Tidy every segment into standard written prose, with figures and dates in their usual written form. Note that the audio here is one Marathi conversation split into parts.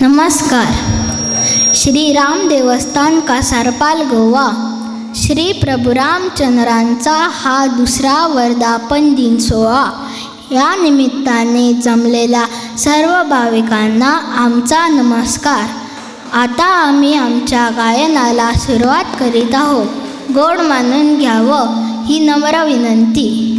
नमस्कार. श्रीराम देवस्थान कासारपाल गोवा. श्री प्रभू रामचंद्रांचा हा दुसरा वर्धापन दिन सोहळा. या निमित्ताने जमलेल्या सर्व भाविकांना आमचा नमस्कार. आता आम्ही आमच्या गायनाला सुरुवात करीत आहोत. गोड मानून घ्यावं ही नम्र विनंती.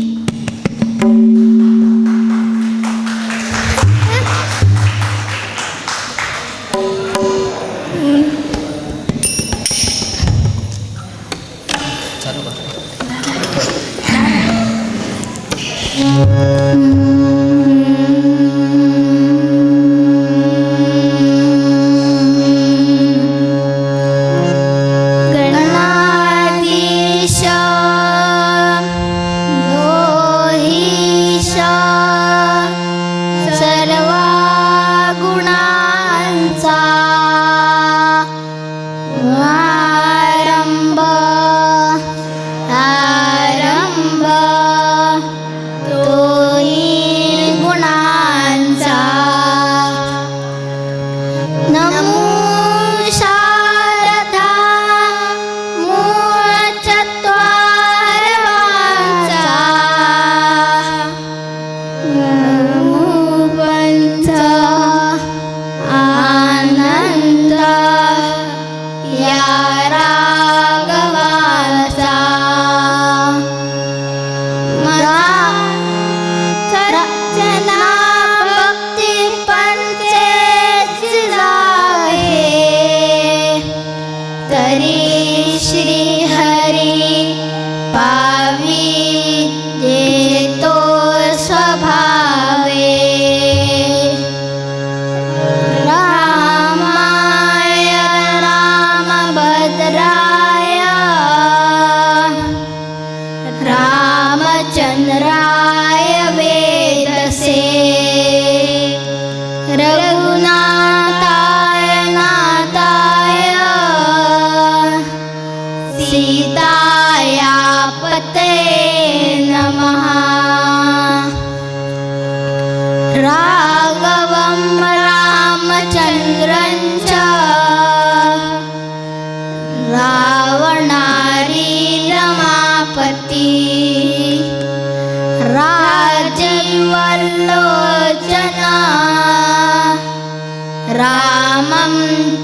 रामं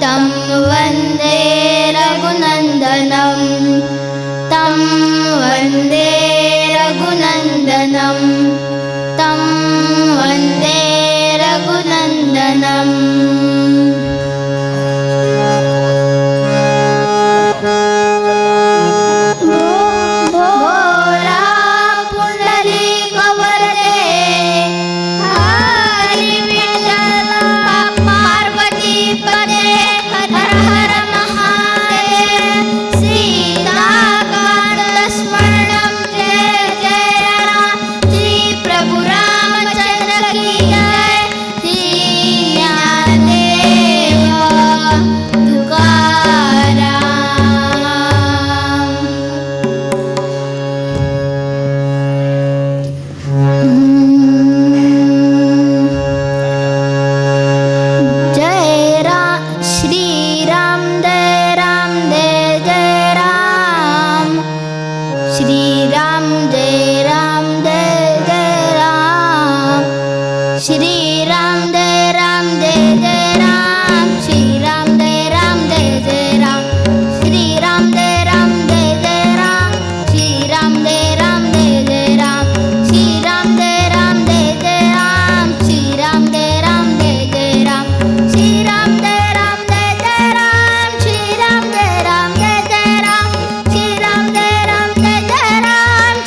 तं वन्दे रघुनन्दनं तं वन्दे रघुनन्दनं तं वन्दे रघुनन्दनम्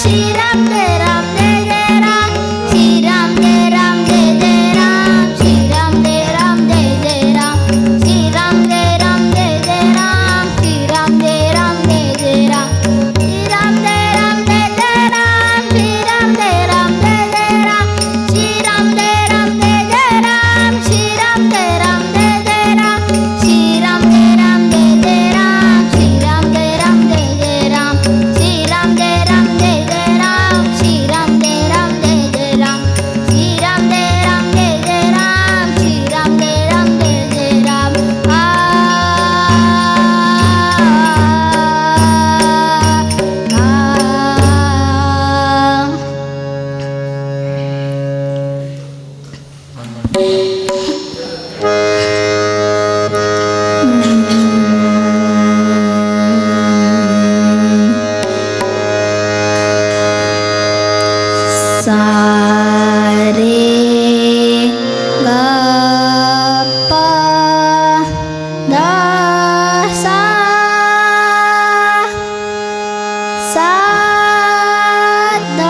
श्रीराम सा ध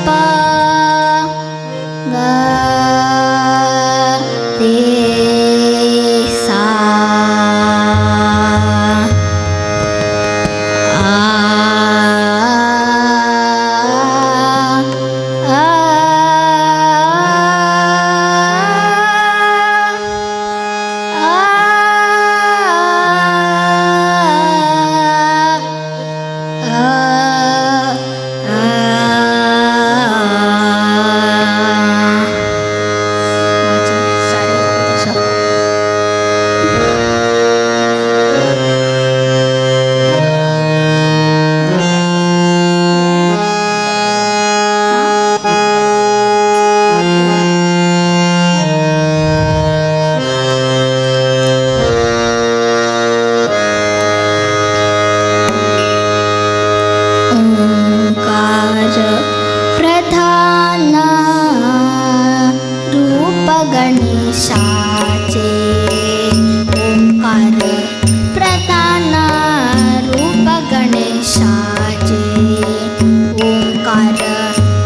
प ग रे सा प्रधान रूप गणेशाचे ओंकार प्रधान रूप गणेशाचे ओंकार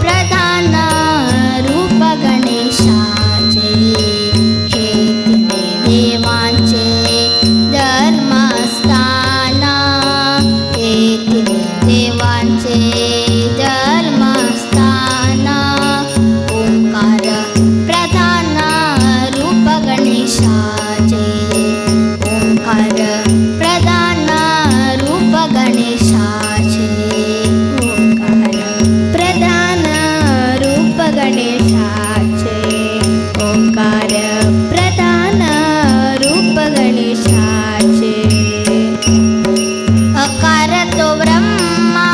प्रधान रूप गणेशाचे हे तिने देवांचे धर्मस्थान हे तिने देवांचे धर्मस्थान ओंकार प्रधान रूप गणेशाचे ओंकार प्रधान रूप गणेशाचे ओंकार प्रधान रूप गणेशाचे ओंकार प्रधान रूप गणेशाचे अकार तो ब्रह्मा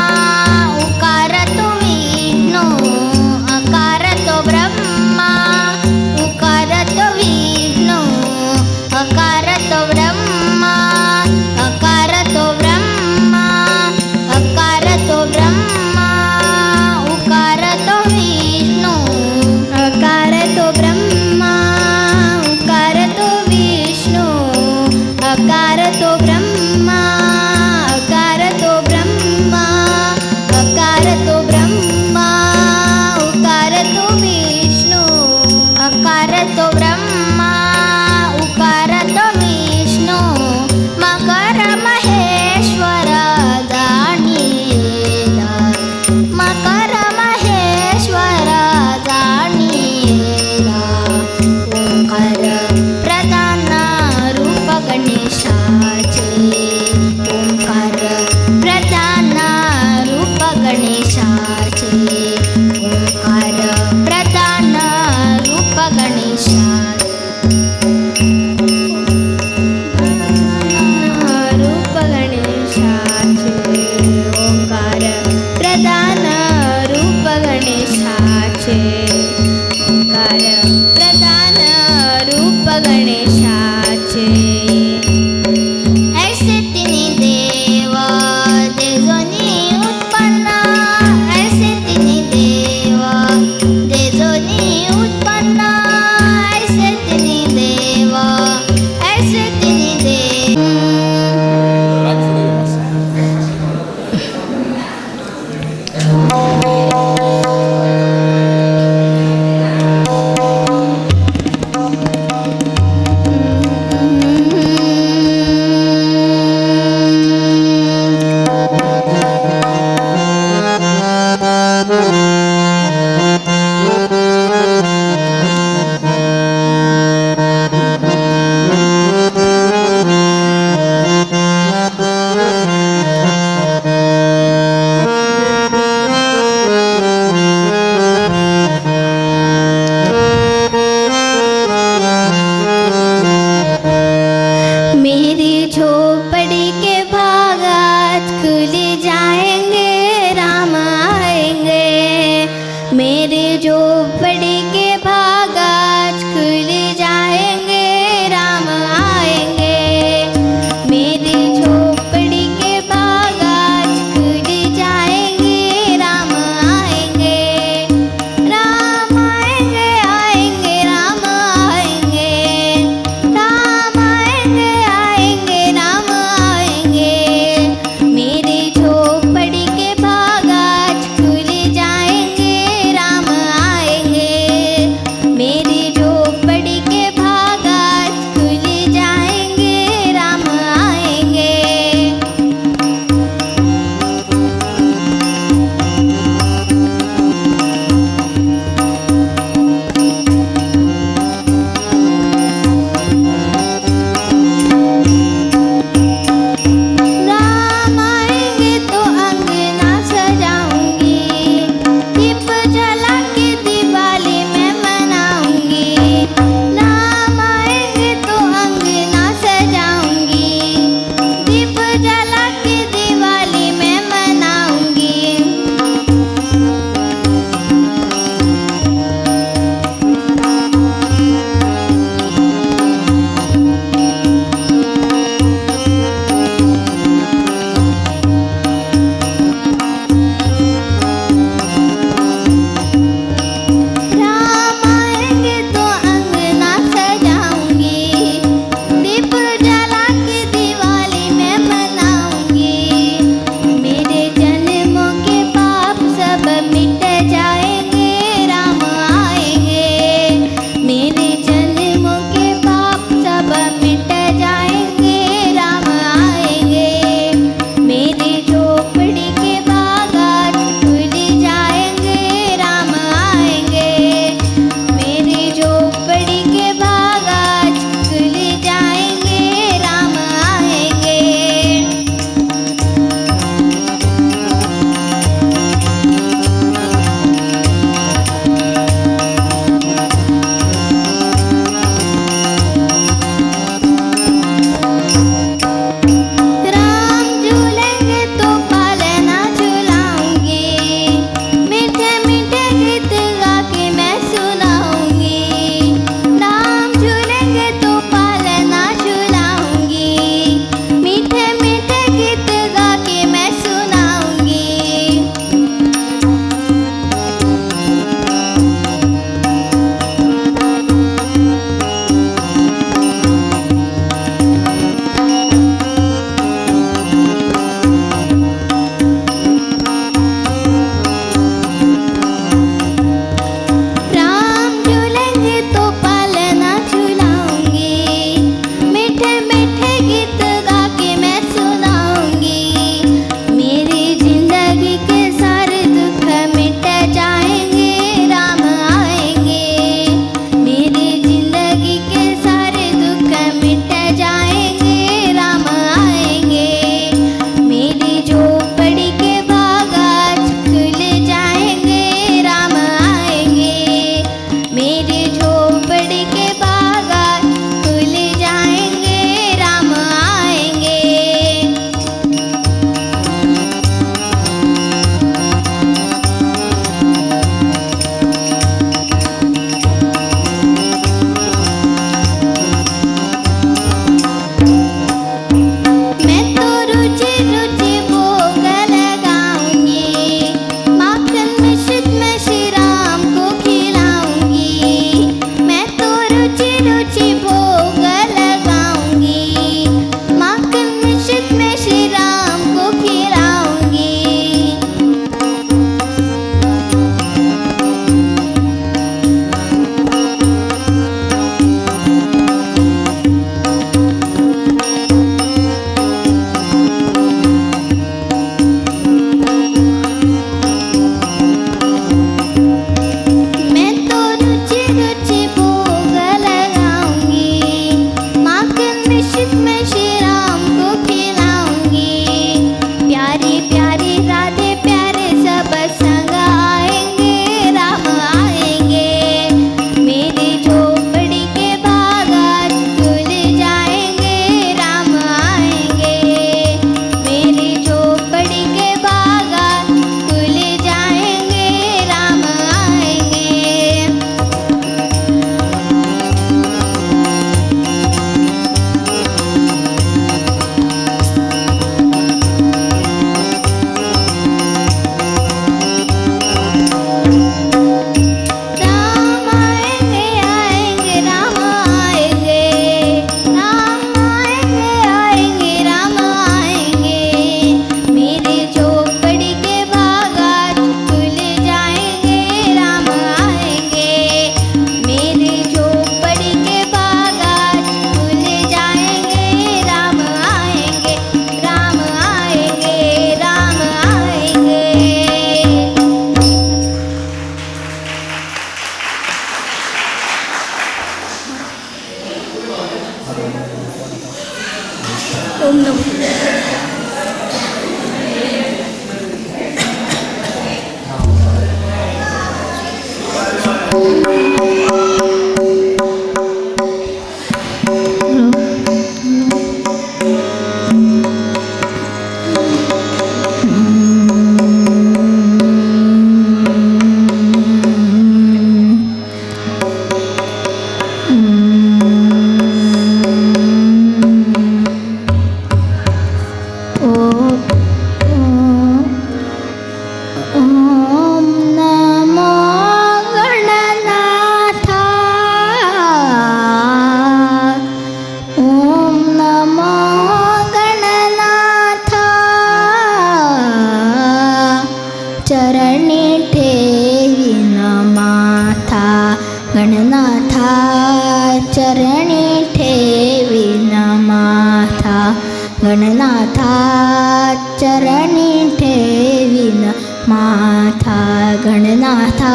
माथा गणनाथा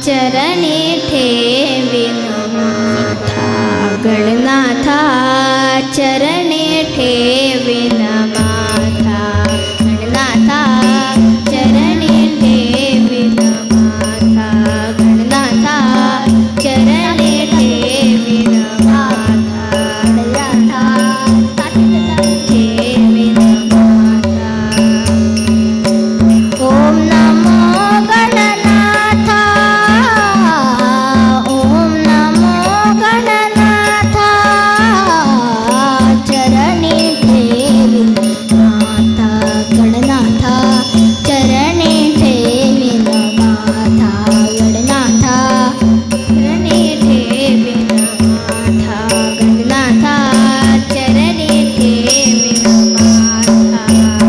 चरणी ठेवीन माथा गणनाथा चरणी ठेवीन माथा गणनाथा चरणी ठेवीन माथा गणनाथा चरणी ठेवीन माथा गणनाथा ठेवीन माथा. ओम नमो गणनाथा ओम नमो गणनाथा चरणी ठेवीन माथा गणनाथा चरणी ठेवीन माथा गणनाथा चरणी ठेवीन माथा गणनाथा चरणी ठेवीन माथा.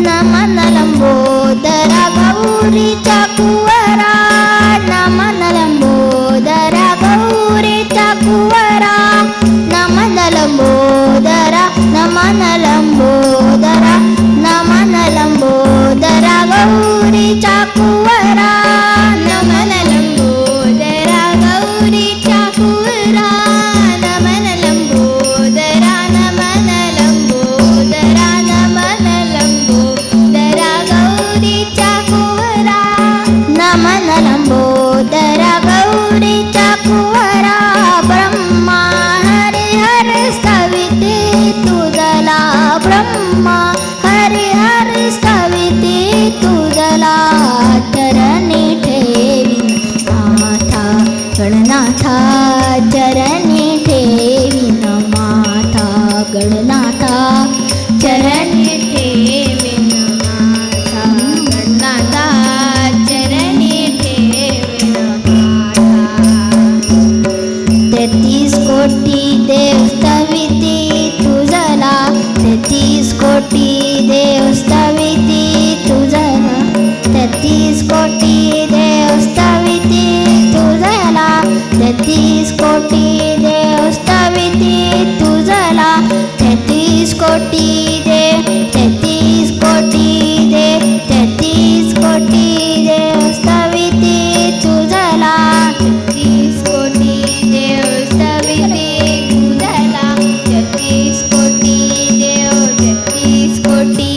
नमन लंबोदरा गौरीचा कुवरा नमन लंबोदरा गौरीचा कुवरा नमन लंबोदरा नमन लंबोदरा नमन लंबोदरा गौरीचा कुवरा नमन लंबोदरा गौरीचा कुवरा नमन लंबोदरा नमन लंबोदरा नमन लंबोदरा गौरीचा कुवरा नमन लंबोदरा गौरीचा कुवरा. ब्रह्मा हरिहर स्तविते तुझला ब्रह्मा हरिहर स्तविते तुझला चरणी ठेवीन माथा गणनाथा चरणी ठेवीन माथा गणनाथा चरणी ठेवीन माथा गणनाथा चरणी ठेवीन माथा. 33 कोटी देव स्तविती तुझला 33 कोटी देव स्तविती तुझला 33 कोटी देव स्तविती तुझला 33 कोटी देव स्तविती तुझला 33 कोटी देव 33 कोटी देव 33 कोटी देव स्तविती तुझला 33 कोटी देव स्तविती तुझला 33 कोटी देव 33 कोटी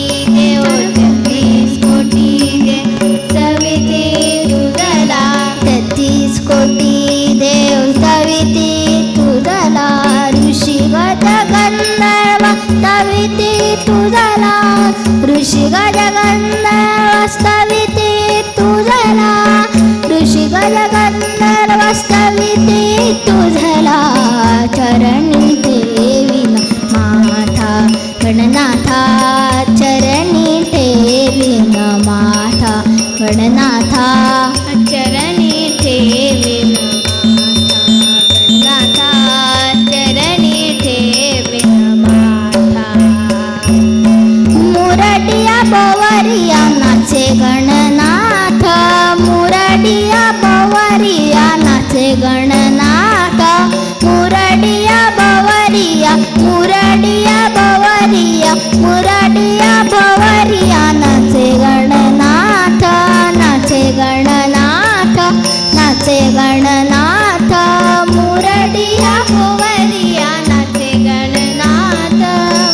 देव 33 कोटी देव स्तविती तुझला 33 कोटी देव स्तविती तुझला. ऋषी गज गंधर्व स्तविती तुझला ऋषी गज गंधर्व स्तविती तुझला ऋषी गज गंधर्व स्तविती तुझला चरणी ठेवीन माथा गणनाथा चरणी ठेवीन माथा गणनाथा चरणी ठेवीन माथा गणनाथा चरणी ठेवीन माथा. मुरडिया बवरिया नाचे गणनाथ मुरडिया बवरिया नाचे गणनाथ मुरडिया बवरिया मुरडिया बवरिया मुरडिया बवरिया नाचे गणनाथ नाचे गणनाथ नाचे गणनाथ मुरडिया बवरिया नाचे गणनाथ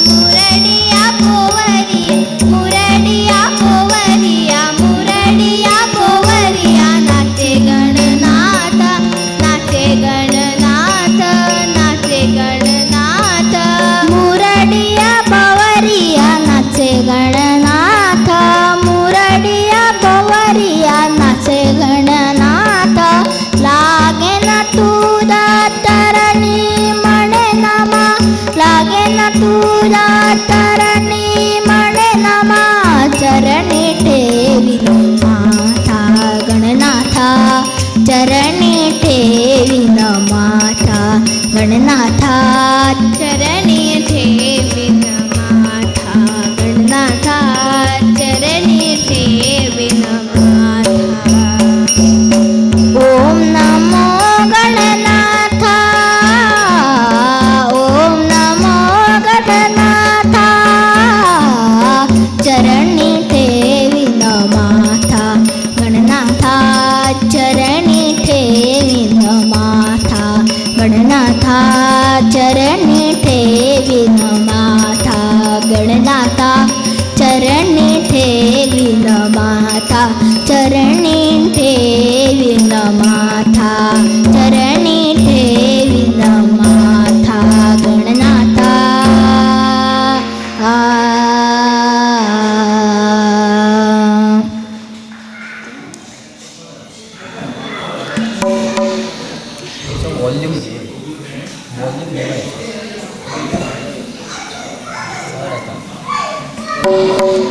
मुरडिया बवरिया मुरडिया बवरिया मुरडिया बवरिया नाचे गणनाथ नाचे गणनाथ नाचे गणनाथ मुरडिया बवरिया नाचे गणनाथ मुरडिया बवरिया नाचे गणनाथ. लागे ना तुझा तरणी म्हणे नमा लागे ना तुझा तरणी म्हणे नमा चरणी ठेवीन माथा गणनाथा चरणी ठेवीन माथा गणनाथा चरणी ठेवीन माथा गणनाथा चरणी ठेवीन माथा. ओम नमो गणनाथा ओम नमो गणनाथा चरणी ठेवीन गणनाथा चरणी ठेविन माथा चरणी ठेविन माथा गणनाथा वॉल्यूम वॉल्यूम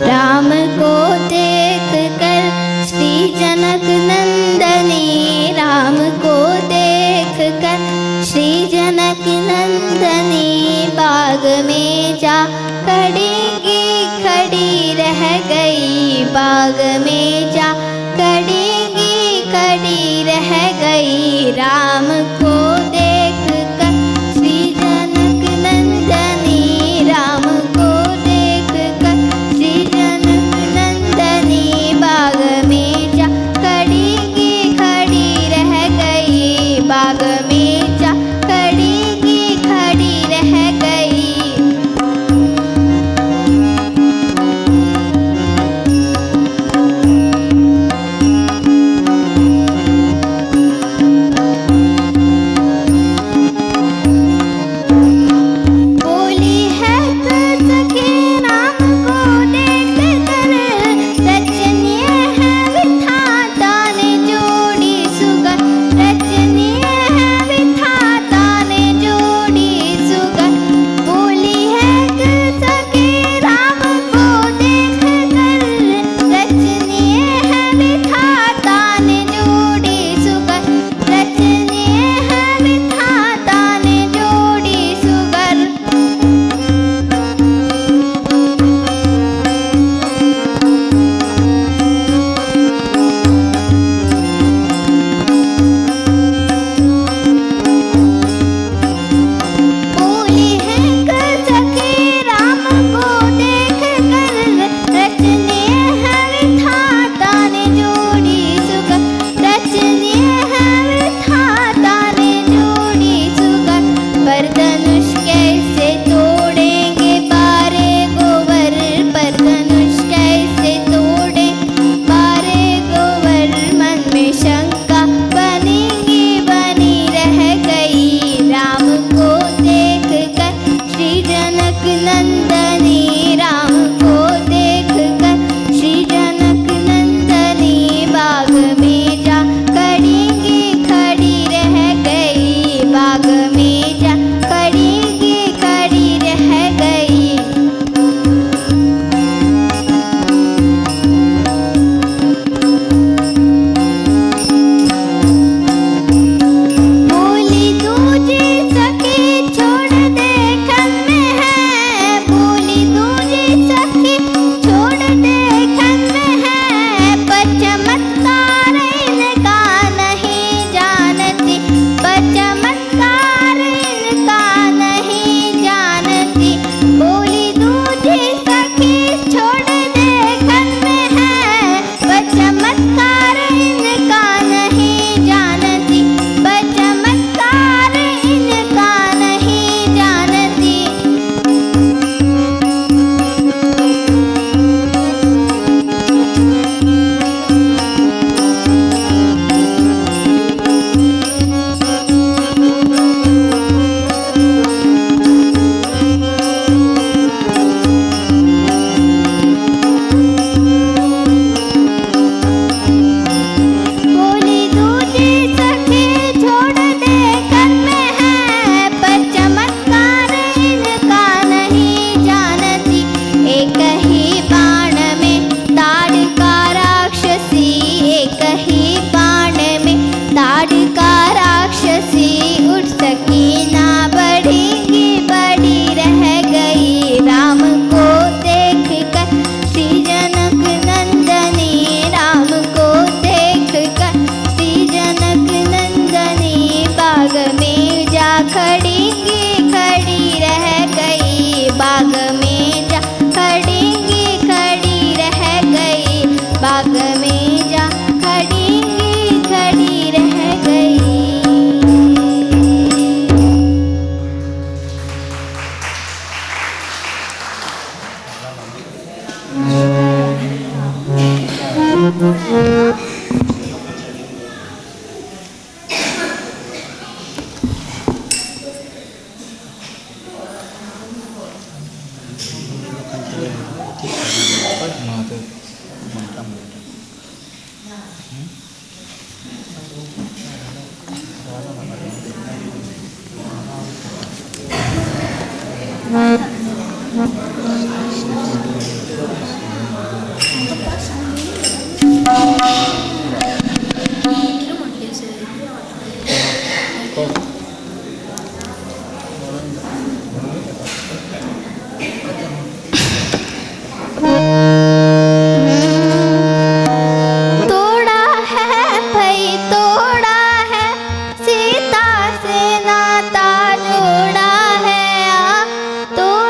राम को देख कर श्री जनक नंदनी, राम को देख कर श्री जनक नंदनी, बाग में जा खड़ीगी खड़ी रह गई, बाग में जा खड़ीगी खड़ी रह गई। राम को देख कर श्री जनक नंदनी, राम को देख कर श्री जनक नंदनी, बाग में जा खड़ीगी खड़ी रह गई, बाग में जा खड़ीगी खड़ी रह गई। बाग में जा खड़ी तोड़ा है भाई तोड़ा है सीता से नाता जोड़ा है तोड़ा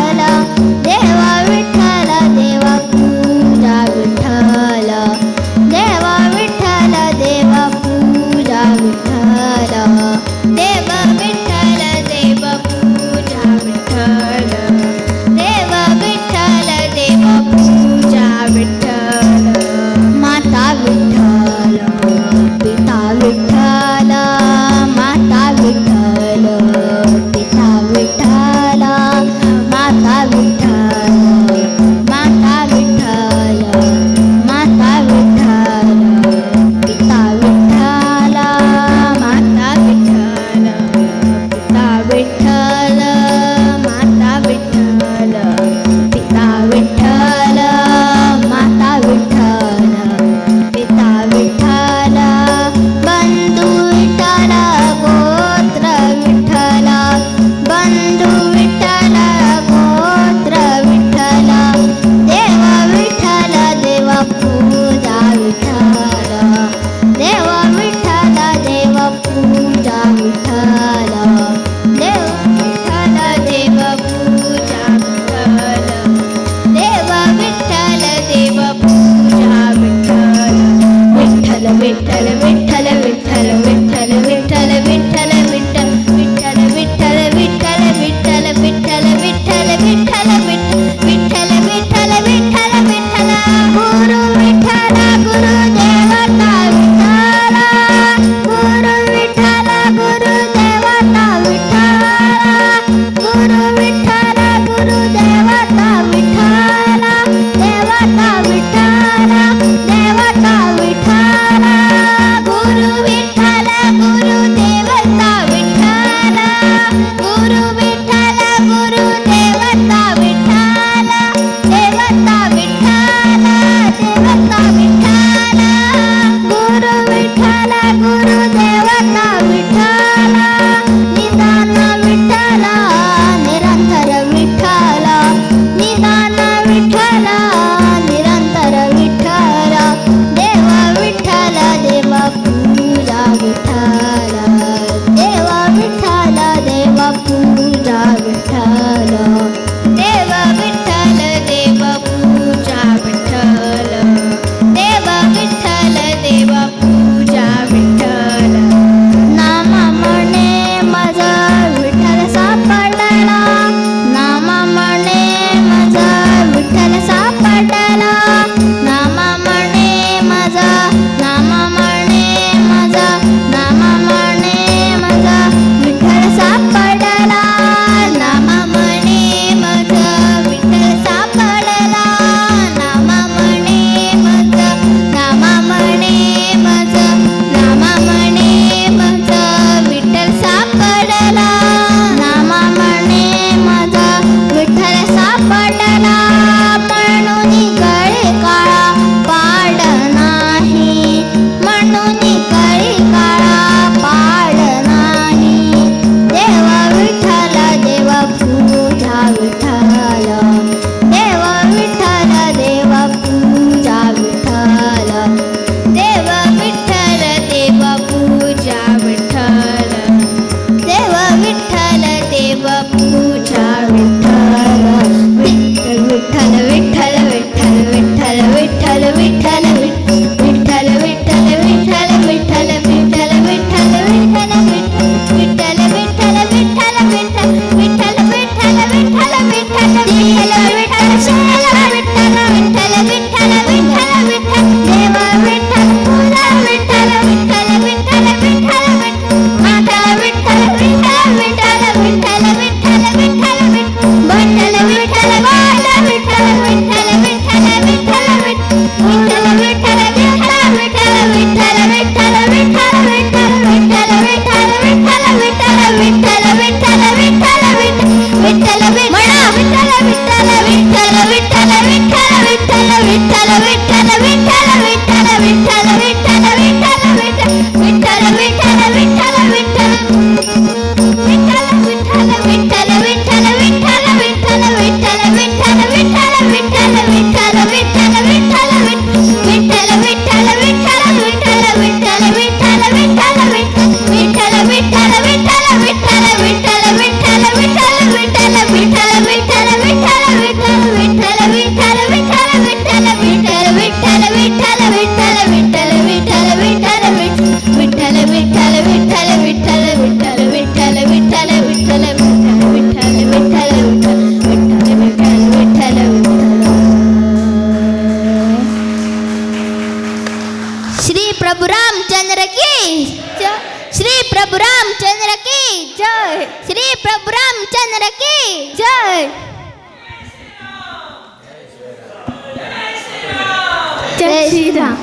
श्रीराम.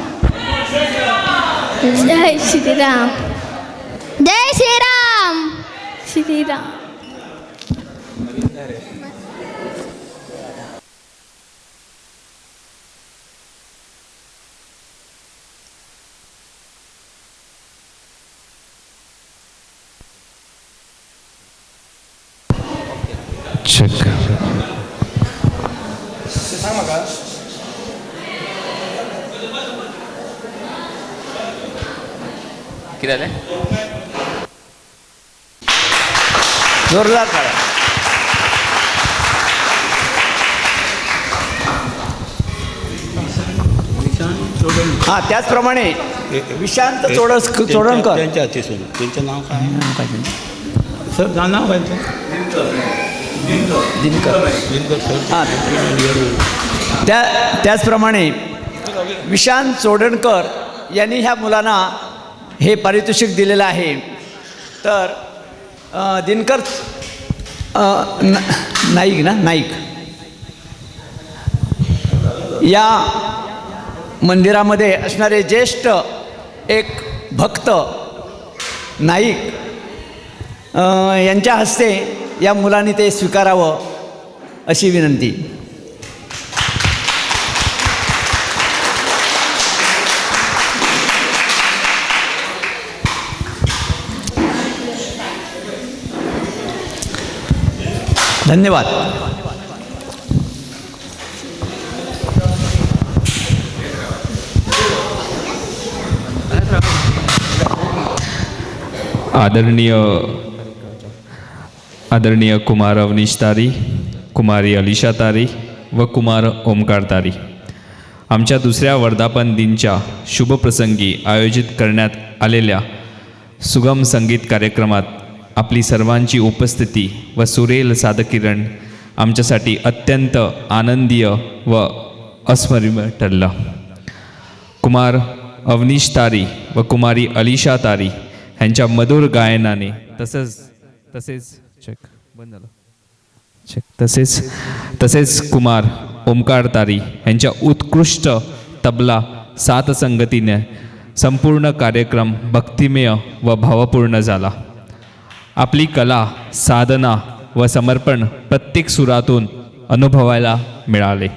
जय श्रीराम. जय श्रीराम. श्रीराम. चेक. सांग म्हाका. कितें जालें? जोरदार काढा. हां, त्याचप्रमाणे विशांत चोडणकर. त्यांच्या हातीसून त्यांचं नाव काय? सर नाव काय दिनकर. सर. हां, त्याचप्रमाणे विशांत चोडणकर यांनी ह्या मुलांना हे पारितोषिक दिलेलं आहे. तर दिनकर नाईक या मंदिरामध्ये असणारे ज्येष्ठ एक भक्त नाईक यांच्या हस्ते या मुलांनी ते स्वीकारावं अशी विनंती. धन्यवाद. आदरणीय कुमार अवनीश तारी, कुमारी अलिशा तारी व कुमार ओमकार तारी, आमच्या दुसऱ्या वर्धापन दिनच्या शुभप्रसंगी आयोजित करण्यात आलेल्या सुगम संगीत कार्यक्रमात आपली सर्वांची उपस्थिती व सुरेल सादरीकरण आमच्यासाठी अत्यंत आनंदीय व अस्मरणीय ठरलं. कुमार अवनीश तारी व कुमारी अलिशा तारी यांच्या मधुर गायनाने तसेच कुमार ओमकार तारी यांच्या उत्कृष्ट तबला साथ संगतीने संपूर्ण कार्यक्रम भक्तिमय व भावपूर्ण झाला. आपली कला, साधना व समर्पण प्रत्येक सुरातून अनुभवायला मिळाले.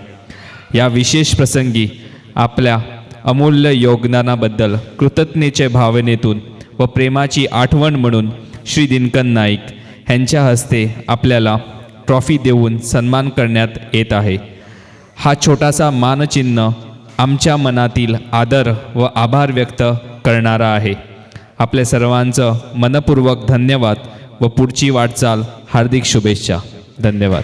या विशेष प्रसंगी आपल्या अमूल्य योगदानाबद्दल कृतज्ञतेच्या भावनेतून व प्रेमाची आठवण म्हणून श्री दिनकर नाईक यांच्या हस्ते आपल्याला ट्रॉफी देऊन सन्मान करण्यात येत आहे. हा छोटासा मानचिन्ह आमच्या मनातील आदर व आभार व्यक्त करणारा आहे. आपल्या सर्वांचं मनपूर्वक धन्यवाद व पुढची वाटचाल हार्दिक शुभेच्छा. धन्यवाद.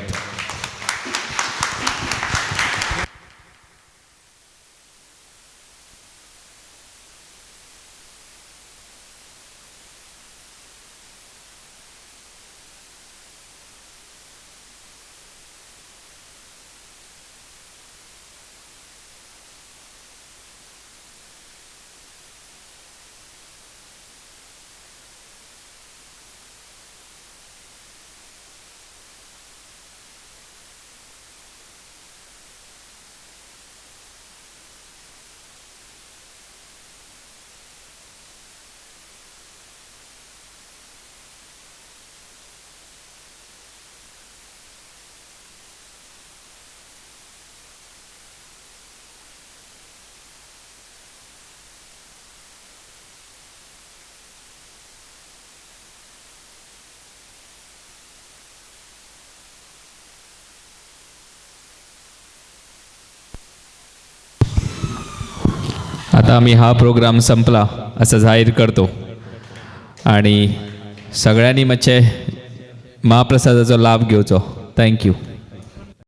आता आम्ही हा प्रोग्राम संपला असं जाहीर करतो आणि सगळ्यांनी म्हणजे महाप्रसादाचा लाभ घेवचो. थँक्यू.